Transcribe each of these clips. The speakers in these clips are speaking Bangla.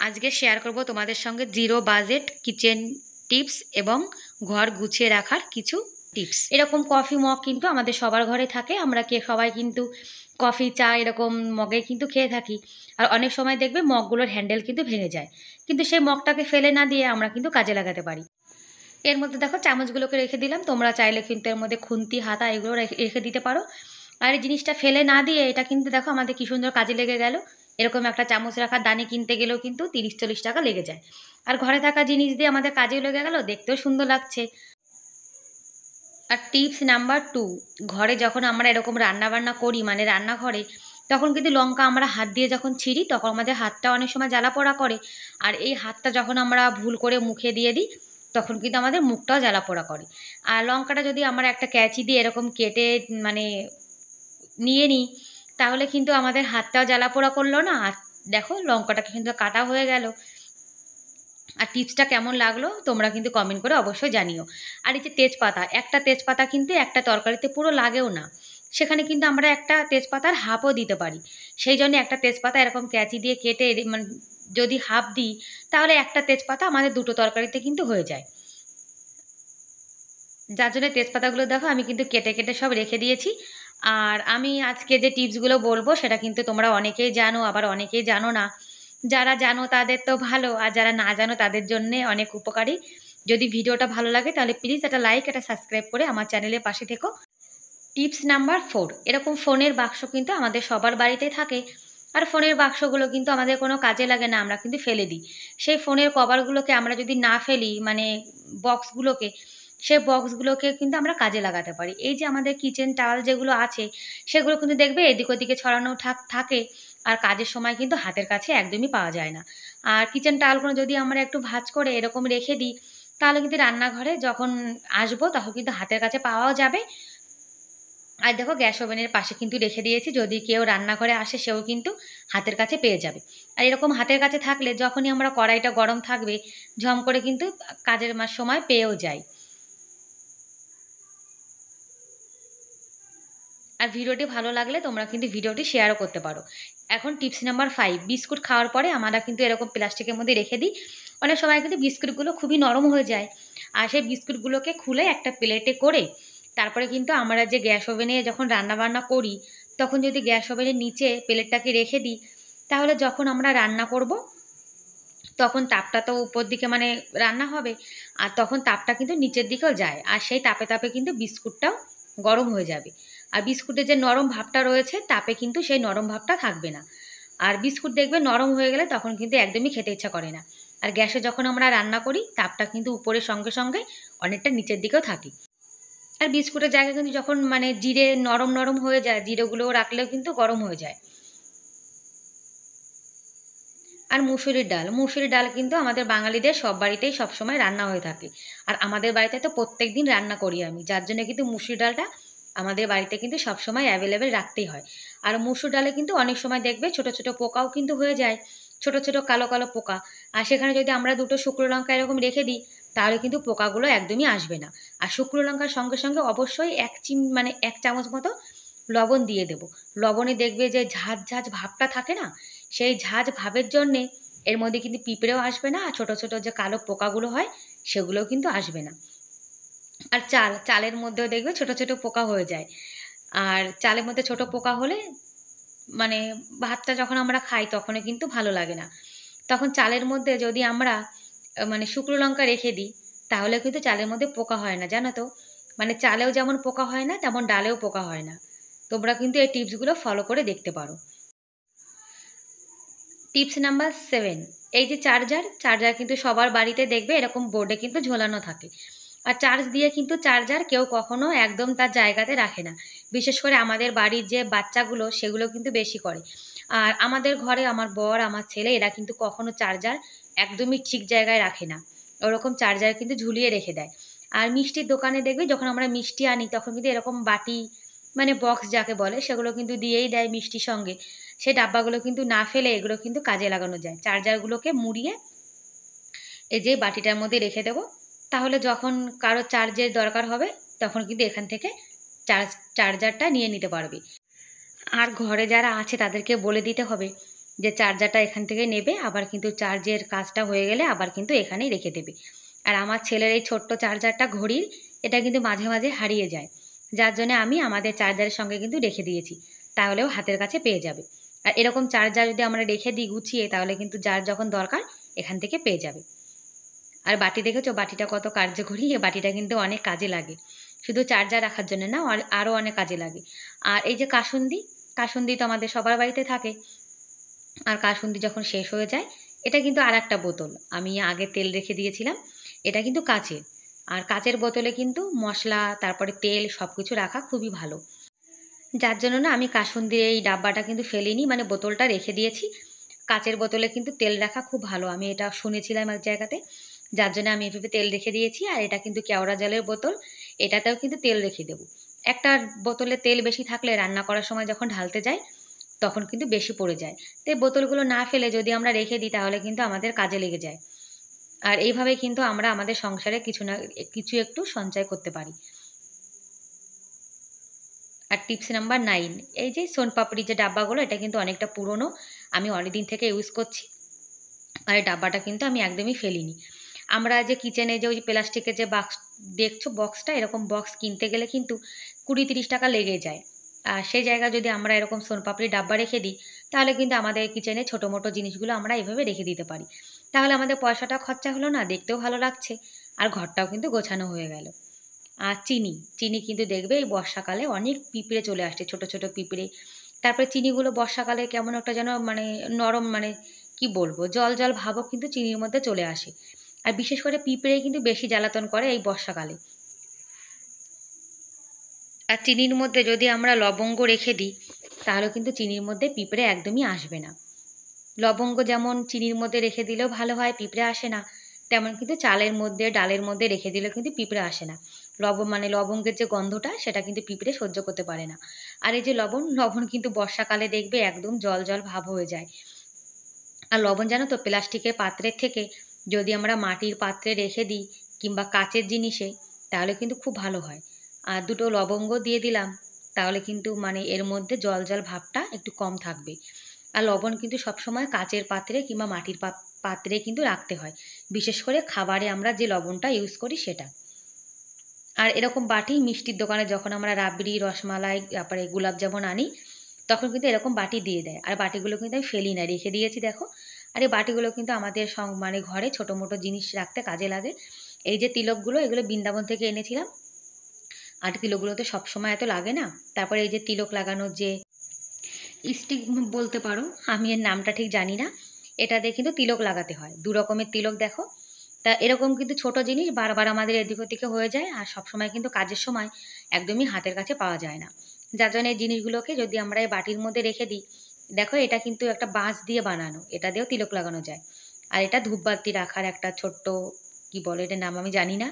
আজকে শেয়ার করব তোমাদের সঙ্গে জিরো বাজেট কিচেন টিপস এবং ঘর গুছিয়ে রাখার কিছু টিপস। এরকম কফি মগ কিন্তু আমাদের সবার ঘরে থাকে, আমরা সবাই কিন্তু কফি চা এরকম মগে কিন্তু খেয়ে থাকি। আর অনেক সময় দেখবে মগগুলোর হ্যান্ডেল কিন্তু ভেঙে যায়, কিন্তু সেই মগটাকে ফেলে না দিয়ে আমরা কিন্তু কাজে লাগাতে পারি। এর মধ্যে দেখো চামচগুলোকে রেখে দিলাম, তোমরা চাইলে কিন্তু এর মধ্যে খুন্তি হাতা এগুলো রেখে দিতে পারো। আর এই জিনিসটা ফেলে না দিয়ে এটা কিন্তু দেখো আমাদের কি সুন্দর কাজে লেগে গেল। এরকম একটা চামচ রাখার দানি কিনতে গেলেও কিন্তু 30-40 টাকা লেগে যায়, আর ঘরে থাকা জিনিস দিয়ে আমাদের কাজেও লেগে গেল, দেখতেও সুন্দর লাগছে। আর টিপস নাম্বার 2, ঘরে যখন আমরা এরকম রান্না বান্না করি মানে রান্নাঘরে, তখন কিন্তু লঙ্কা আমরা হাত দিয়ে যখন ছিঁড়ি তখন আমাদের হাতটা অনেক সময় জ্বালা পোড়া করে। আর এই হাতটা যখন আমরা ভুল করে মুখে দিয়ে দিই তখন কিন্তু আমাদের মুখটাও জ্বালা পোড়া করে। আর লঙ্কাটা যদি আমরা একটা ক্যাঁচি দিয়ে এরকম কেটে মানে নিয়ে নিই তাহলে কিন্তু আমাদের হাতটাও জ্বালা পোড়া করলো না, আর দেখো লঙ্কাটাকে কিন্তু কাটা হয়ে গেল। আর টিপসটা কেমন লাগলো তোমরা কিন্তু কমেন্ট করে অবশ্যই জানিও। আর এই যে তেজপাতা, একটা তেজপাতা কিন্তু একটা তরকারিতে পুরো লাগেও না, সেখানে কিন্তু আমরা একটা তেজপাতার হাফও দিতে পারি। সেই জন্য একটা তেজপাতা এরকম ক্যাঁচি দিয়ে কেটে মানে যদি হাফ দিই তাহলে একটা তেজপাতা আমাদের দুটো তরকারিতে কিন্তু হয়ে যায়। যার জন্য তেজপাতাগুলো দেখো আমি কিন্তু কেটে কেটে সব রেখে দিয়েছি। আর আমি আজকে যে টিপসগুলো বলবো সেটা কিন্তু তোমরা অনেকেই জানো, আবার অনেকেই জানো না। যারা জানো তাদের তো ভালো, আর যারা না জানো তাদের জন্যে অনেক উপকারী। যদি ভিডিওটা ভালো লাগে তাহলে প্লিজ একটা লাইক একটা সাবস্ক্রাইব করে আমার চ্যানেলের পাশে থেকো। টিপস নাম্বার 4, এরকম ফোনের বাক্স কিন্তু আমাদের সবার বাড়িতে থাকে। আর ফোনের বাক্সগুলো কিন্তু আমাদের কোনো কাজে লাগে না, আমরা কিন্তু ফেলে দিই। সেই ফোনের কভারগুলোকে আমরা যদি না ফেলি মানে বক্সগুলোকে, সেই বক্সগুলোকে কিন্তু আমরা কাজে লাগাতে পারি। এই যে আমাদের কিচেন টাওয়াল যেগুলো আছে সেগুলো কিন্তু দেখবে এদিক ওদিকে ছড়ানো থাকে, আর কাজের সময় কিন্তু হাতের কাছে একদমই পাওয়া যায় না। আর কিচেন টাওয়ালগুলো যদি আমরা একটু ভাঁজ করে এরকম রেখে দিই তাহলে কিন্তু রান্নাঘরে যখন আসবো তখন কিন্তু হাতের কাছে পাওয়াও যাবে। আর দেখো গ্যাস ওভেনের পাশে কিন্তু রেখে দিয়েছি, যদি কেউ রান্নাঘরে আসে সেও কিন্তু হাতের কাছে পেয়ে যাবে। আর এরকম হাতের কাছে থাকলে যখনই আমরা কড়াইটা গরম থাকবে ঝম করে কিন্তু কাজের সময় পেয়েও যাই। আর ভিডিওটি ভালো লাগলে তোমরা কিন্তু ভিডিওটি শেয়ারও করতে পারো। এখন টিপস নাম্বার 5, বিস্কুট খাওয়ার পরে আমরা কিন্তু এরকম প্লাস্টিকের মধ্যে রেখে দিই। অনেক সময় কিন্তু বিস্কুটগুলো খুবই নরম হয়ে যায়, আর সেই বিস্কুটগুলোকে খুলে একটা প্লেটে করে তারপরে কিন্তু আমরা যে গ্যাস ওভেনে যখন রান্না বান্না করি তখন যদি গ্যাস ওভেনের নিচে প্লেটটাকে রেখে দিই তাহলে যখন আমরা রান্না করব তখন তাপটা তো উপর দিকে মানে রান্না হবে, আর তখন তাপটা কিন্তু নিচের দিকেও যায়, আর সেই তাপে তাপে কিন্তু বিস্কুটটাও গরম হয়ে যাবে। আর বিস্কুটের যে নরম ভাবটা রয়েছে তাপে কিন্তু সেই নরম ভাবটা থাকবে না। আর বিস্কুট দেখবে নরম হয়ে গেলে তখন কিন্তু একদমই খেতে ইচ্ছা করে না। আর গ্যাসে যখন আমরা রান্না করি তাপটা কিন্তু উপরের সঙ্গে সঙ্গে অনেকটা নিচের দিকেও থাকে। আর বিস্কুটের জায়গায় কিন্তু যখন মানে জিরে নরম নরম হয়ে যায় জিরেগুলোও রাখলেও কিন্তু গরম হয়ে যায়। আর মুসুরির ডাল কিন্তু আমাদের বাঙালিদের সব বাড়িতেই সবসময় রান্না হয়ে থাকে। আর আমাদের বাড়িতে তো প্রত্যেক দিন রান্না করি আমি, যার জন্য কিন্তু মুসুর ডালটা আমাদের বাড়িতে কিন্তু সবসময় অ্যাভেলেবেল রাখতেই হয়। আর মুসুর ডালে কিন্তু অনেক সময় দেখবে ছোট ছোট পোকাও কিন্তু হয়ে যায়, ছোট ছোট কালো কালো পোকা। আর সেখানে যদি আমরা দুটো শুকনো লঙ্কা এরকম রেখে দিই তাহলে কিন্তু পোকাগুলো একদমই আসবে না। আর শুকনো লঙ্কার সঙ্গে সঙ্গে অবশ্যই মানে 1 চামচ মতো লবণ দিয়ে দেব। লবণে দেখবে যে ঝাঁঝ ঝাঁঝ ভাবটা থাকে না, সেই ঝাঁঝ ভাবের জন্যে এর মধ্যে কিন্তু পিঁপড়েও আসবে না, আর ছোটো ছোটো যে কালো পোকাগুলো হয় সেগুলোও কিন্তু আসবে না। আর চালের মধ্যেও দেখবে ছোট ছোট পোকা হয়ে যায়। আর চালের মধ্যে ছোট পোকা হলে মানে ভাতটা যখন আমরা খাই তখনও কিন্তু ভালো লাগে না। তখন চালের মধ্যে যদি আমরা মানে শুকনো লঙ্কা রেখে দিই তাহলে কিন্তু চালের মধ্যে পোকা হয় না, জানো তো। মানে চালেও যেমন পোকা হয় না তেমন ডালেও পোকা হয় না। তোমরা কিন্তু এই টিপসগুলো ফলো করে দেখতে পারো। টিপস নাম্বার 7, এই যে চার্জার কিন্তু সবার বাড়িতে দেখবে এরকম বোর্ডে কিন্তু ঝোলানো থাকে। আর চার্জ দিয়ে কিন্তু চার্জার কেউ কখনো একদম তার জায়গাতে রাখে না। বিশেষ করে আমাদের বাড়ির যে বাচ্চাগুলো সেগুলো কিন্তু বেশি করে। আর আমাদের ঘরে আমার বর আমার ছেলে এরা কিন্তু কখনো চার্জার একদমই ঠিক জায়গায় রাখে না, ওরকম চার্জার কিন্তু ঝুলিয়ে রেখে দেয়। আর মিষ্টির দোকানে দেখবে যখন আমরা মিষ্টি আনি তখন কিন্তু এরকম বাটি মানে বক্স যাকে বলে সেগুলো কিন্তু দিয়েই দেয় মিষ্টির সঙ্গে। সেই ডাব্বাগুলো কিন্তু না ফেলে এগুলো কিন্তু কাজে লাগানো যায়। চার্জারগুলোকে মুড়িয়ে এই যে বাটিটার মধ্যে রেখে দেবো, তাহলে যখন কারো চার্জের দরকার হবে তখন কিন্তু এখান থেকে চার্জারটা নিয়ে নিতে পারবে। আর ঘরে যারা আছে তাদেরকে বলে দিতে হবে যে চার্জারটা এখান থেকে নেবে, আবার কিন্তু চার্জের কাজটা হয়ে গেলে আবার কিন্তু এখানেই রেখে দেবে। আর আমার ছেলের এই ছোট্ট চার্জারটা ঘড়ির, এটা কিন্তু মাঝে মাঝে হারিয়ে যায়, যার জন্য আমি আমাদের চার্জারের সঙ্গে কিন্তু রেখে দিয়েছি, তাহলেও হাতের কাছে পেয়ে যাবে। আর এরকম চার্জার যদি আমরা রেখে দিই গুছিয়ে, তাহলে কিন্তু যার যখন দরকার এখান থেকে পেয়ে যাবে। আর বাটি দেখেছো, বাটিটা কত কার্যকরী, এই বাটিটা কিন্তু অনেক কাজে লাগে, শুধু চার্জার রাখার জন্য না, আরও অনেক কাজে লাগে। আর এই যে কাসুন্দি, কাসুন্দি তো আমাদের সবার বাড়িতে থাকে। আর কাসুন্দি যখন শেষ হয়ে যায়, এটা কিন্তু আর একটা বোতল, আমি আগে তেল রেখে দিয়েছিলাম, এটা কিন্তু কাচের। আর কাচের বোতলে কিন্তু মশলা, তারপরে তেল সব কিছু রাখা খুবই ভালো, যার জন্য না আমি কাসুন্দির এই ডাব্বাটা কিন্তু ফেলিনি, মানে বোতলটা রেখে দিয়েছি। কাচের বোতলে কিন্তু তেল রাখা খুব ভালো, আমি এটা শুনেছিলাম এক জায়গাতে, যার জন্য আমি এভাবে তেল রেখে দিয়েছি। আর এটা কিন্তু কেওড়া জলের বোতল, এটাতেও কিন্তু তেল রেখে দেবো। একটা বোতলে তেল বেশি থাকলে রান্না করার সময় যখন ঢালতে যাই তখন কিন্তু বেশি পড়ে যায়, তো এই বোতলগুলো না ফেলে যদি আমরা রেখে দিই তাহলে কিন্তু আমাদের কাজে লেগে যায়। আর এইভাবে কিন্তু আমরা আমাদের সংসারে কিছু না কিছু একটু সঞ্চয় করতে পারি। আর টিপস নাম্বার 9, এই যে সোনপাপড়ি যে ডাব্বাগুলো, এটা কিন্তু অনেকটা পুরনো, আমি অনেক দিন থেকে ইউজ করছি। আর এই ডাব্বাটা কিন্তু আমি একদমই ফেলিনি। আমরা যে কিচেনে যে ওই প্লাস্টিকের যে বাক্স দেখছো, বক্সটা, এরকম বক্স কিনতে গেলে কিন্তু 20-30 টাকা লেগে যায়। আর সেই জায়গায় যদি আমরা এরকম সোনপাপড়ি ডাব্বা রেখে দিই, তাহলে কিন্তু আমাদের কিচেনে ছোটো মোটো জিনিসগুলো আমরা এভাবে রেখে দিতে পারি। তাহলে আমাদের পয়সাটা খরচা হলো না, দেখতেও ভালো লাগছে, আর ঘরটাও কিন্তু গোছানো হয়ে গেল। আর চিনি, চিনি কিন্তু দেখবে এই বর্ষাকালে অনেক পিঁপড়ে চলে আসছে, ছোট ছোট পিঁপড়ে। তারপরে চিনিগুলো বর্ষাকালে কেমন একটা যেন মানে নরম, মানে কি বলবো, জল জল ভাবও কিন্তু চিনির মধ্যে চলে আসে। আর বিশেষ করে পিঁপড়ে কিন্তু বেশি জ্বালাতন করে এই বর্ষাকালে। আর চিনির মধ্যে যদি আমরা লবঙ্গ রেখে দিই, তাহলে কিন্তু চিনির মধ্যে পিঁপড়ে একদমই আসবে না। লবঙ্গ যেমন চিনির মধ্যে রেখে দিলেও ভালো হয়, পিঁপড়ে আসে না, তেমন কিন্তু চালের মধ্যে, ডালের মধ্যে রেখে দিলেও কিন্তু পিঁপড়ে আসে না। মানে লবঙ্গের যে গন্ধটা, সেটা কিন্তু পিঁপড়ে সহ্য করতে পারে না। আর এই যে লবণ, লবণ কিন্তু বর্ষাকালে দেখবে একদম জল জল ভাব হয়ে যায়। আর লবণ জানো তো, প্লাস্টিকের পাত্রের থেকে যদি আমরা মাটির পাত্রে রেখে দিই কিংবা কাচের জিনিসে, তাহলে কিন্তু খুব ভালো হয়। আর দুটো লবঙ্গ দিয়ে দিলাম, তাহলে কিন্তু মানে এর মধ্যে জল জল ভাবটা একটু কম থাকবে। আর লবণ কিন্তু সবসময় কাচের পাত্রে কিংবা মাটির পাত্রে কিন্তু রাখতে হয়, বিশেষ করে খাবারে আমরা যে লবণটা ইউজ করি সেটা। আর এরকম বাটি মিষ্টির দোকানে যখন আমরা রাবড়ি, রসমালাই, তারপরে গোলাপজামুন আনি, তখন কিন্তু এরকম বাটি দিয়ে দেয়। আর বাটিগুলো কিন্তু আমি ফেলি না, রেখে দিয়েছি দেখো। আর এই বাটিগুলো কিন্তু আমাদের মানে ঘরে ছোটো মোটো জিনিস রাখতে কাজে লাগে। এই যে তিলকগুলো, এগুলো বৃন্দাবন থেকে এনেছিলাম। আর তিলকগুলো তো সবসময় এত লাগে না। তারপরে এই যে তিলক লাগানোর যে স্টিক বলতে পারো, আমি এর নামটা ঠিক জানি না, এটা দিয়ে কিন্তু তিলক লাগাতে হয়, 2 রকমের তিলক দেখো। তা এরকম কিন্তু ছোট জিনিস বারবার আমাদের এদিক ওদিকে হয়ে যায়, আর সবসময় কিন্তু কাজের সময় একদমই হাতের কাছে পাওয়া যায় না। যার জন্য এই জিনিসগুলোকে যদি আমরা এই বাটির মধ্যে রেখে দিই, দেখো এটা কিন্তু একটা বাঁশ দিয়ে বানানো, এটা দিয়েও তিলক লাগানো যায়। আর এটা ধূপবাতি রাখার একটা ছোট্ট, কি বলে এটার নাম আমি জানি না।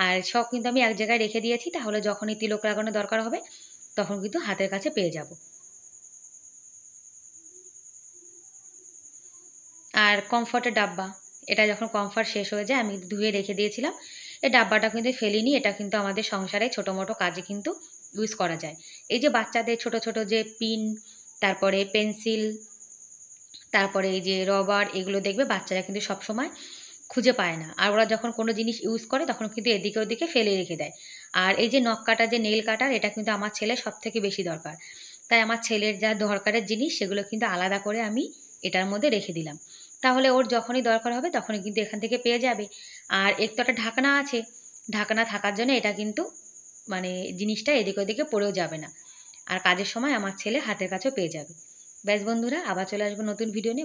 আর সব কিন্তু আমি এক জায়গায় রেখে দিয়েছি, তাহলে যখনই তিলক লাগানো দরকার হবে তখন কিন্তু হাতের কাছে পেয়ে যাব। আর কমফর্টের ডাব্বা, এটা যখন কমফর্ট শেষ হয়ে যায় আমি ধুয়ে রেখে দিয়েছিলাম। এই ডাব্বাটা কিন্তু ফেলিনি, এটা কিন্তু আমাদের সংসারে ছোটো মোটো কাজে কিন্তু ইউজ করা যায়। এই যে বাচ্চাদের ছোট ছোট যে পিন, তারপরে পেন্সিল, তারপরে এই যে রবার, এগুলো দেখবে বাচ্চারা কিন্তু সবসময় খুঁজে পায় না, আর ওরা যখন কোনো জিনিস ইউজ করে তখন কিন্তু এদিকে ওদিকে ফেলে রেখে দেয়। আর এই যে নখ কাটা, যে নেল কাটার, এটা কিন্তু আমার ছেলের সব থেকে বেশি দরকার। তাই আমার ছেলের যা দরকারের জিনিস সেগুলো কিন্তু আলাদা করে আমি এটার মধ্যে রেখে দিলাম, তাহলে ওর যখনই দরকার হবে তখনই কিন্তু এখান থেকে পেয়ে যাবে। আর একটু একটা ঢাকনা আছে, ঢাকনা থাকার জন্য এটা কিন্তু মানে জিনিসটা এদিকে ওদিকে পড়েও যাবে না, আর কাজের সময় আমার ছেলে হাতের কাছেও পেয়ে যাবে। ব্যাস বন্ধুরা, আবার চলে আসবো নতুন ভিডিও নিয়ে।